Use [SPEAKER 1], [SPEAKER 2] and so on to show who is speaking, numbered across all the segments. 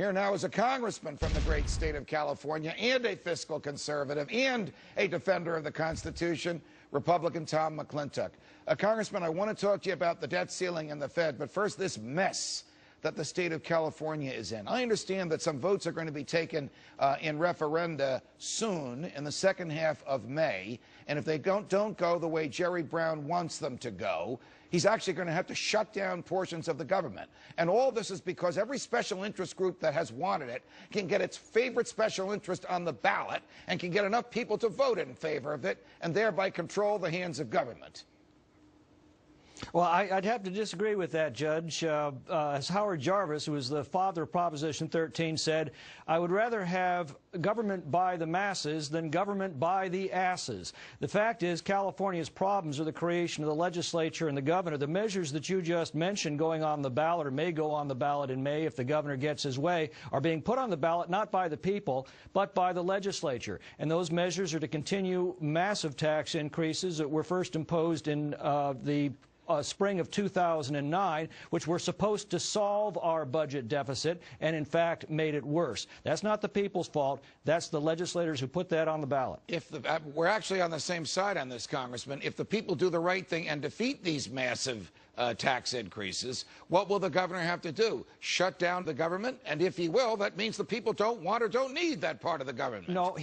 [SPEAKER 1] Here now is a congressman from the great state of California and a fiscal conservative and a defender of the Constitution, Republican Tom McClintock. Congressman, I want to talk to you about the debt ceiling and the Fed, but first this mess that the state of California is in. I understand that some votes are going to be taken in referenda soon in the second half of May, and if they don't go the way Jerry Brown wants them to go, he's actually going to have to shut down portions of the government. And all this is because every special interest group that has wanted it can get its favorite special interest on the ballot and can get enough people to vote in favor of it and thereby control the hands of government.
[SPEAKER 2] Well, I'd have to disagree with that, Judge. As Howard Jarvis, who was the father of Proposition 13, said, I would rather have government by the masses than government by the asses. The fact is, California's problems are the creation of the legislature and the governor. The measures that you just mentioned going on the ballot or may go on the ballot in May if the governor gets his way are being put on the ballot not by the people but by the legislature. And those measures are to continue massive tax increases that were first imposed in the spring of 2009, which were supposed to solve our budget deficit and, in fact, made it worse. That's not the people's fault. That's the legislators who put that on the ballot.
[SPEAKER 1] We're actually on the same side on this, Congressman. If the people do the right thing and defeat these massive tax increases, what will the governor have to do? Shut down the government? And if he will, that means the people don't want or don't need that part of the government.
[SPEAKER 2] No,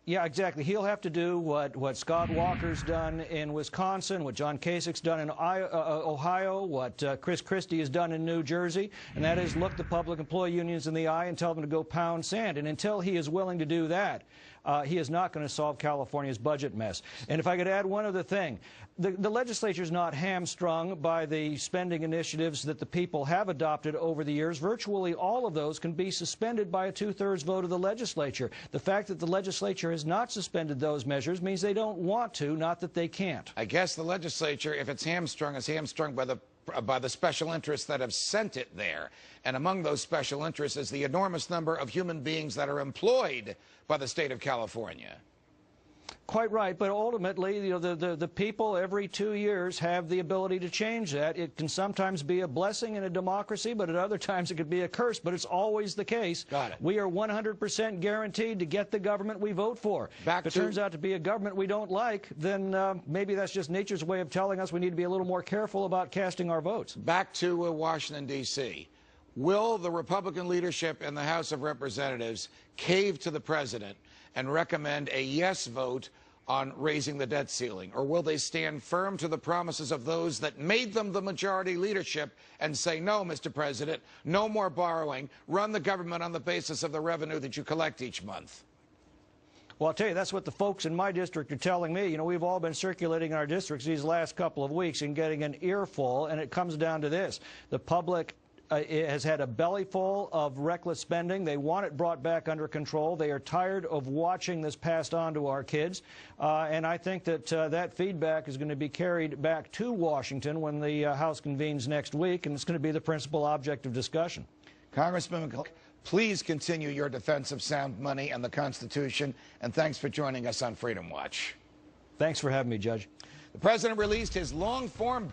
[SPEAKER 2] yeah, exactly. He'll have to do what Scott Walker's done in Wisconsin, what John Kasich's done in Ohio, what Chris Christie has done in New Jersey, and that is look the public employee unions in the eye and tell them to go pound sand. And until he is willing to do that, he is not going to solve California's budget mess. And if I could add one other thing, the legislature is not hamstrung by the spending initiatives that the people have adopted over the years. Virtually all of those can be suspended by a two-thirds vote of the legislature. The fact that the legislature has not suspended those measures means they don't want to, not that they can't.
[SPEAKER 1] I guess the legislature, if it's hamstrung, is hamstrung by the special interests that have sent it there. And among those special interests is the enormous number of human beings that are employed by the state of California.
[SPEAKER 2] Quite right, but ultimately, you know, the people every 2 years have the ability to change that. It can sometimes be a blessing in a democracy, but at other times it could be a curse, but it's always the case.
[SPEAKER 1] Got it.
[SPEAKER 2] We are 100% guaranteed to get the government we vote for. If it turns out to be a government we don't like, then maybe that's just nature's way of telling us we need to be a little more careful about casting our votes.
[SPEAKER 1] Back to Washington, D.C. Will the Republican leadership in the House of Representatives cave to the president and recommend a yes vote on raising the debt ceiling? Or will they stand firm to the promises of those that made them the majority leadership and say, no, Mr. President, no more borrowing, run the government on the basis of the revenue that you collect each month?
[SPEAKER 2] Well, I'll tell you, that's what the folks in my district are telling me. You know, we've all been circulating in our districts these last couple of weeks and getting an earful, and it comes down to this. The public has had a belly full of reckless spending. They want it brought back under control. They are tired of watching this passed on to our kids. And I think that that feedback is going to be carried back to Washington when the House convenes next week, and it's going to be the principal object of discussion.
[SPEAKER 1] Congressman McClintock, please continue your defense of sound money and the Constitution, and thanks for joining us on Freedom Watch.
[SPEAKER 2] Thanks for having me, Judge.
[SPEAKER 1] The president released his long-form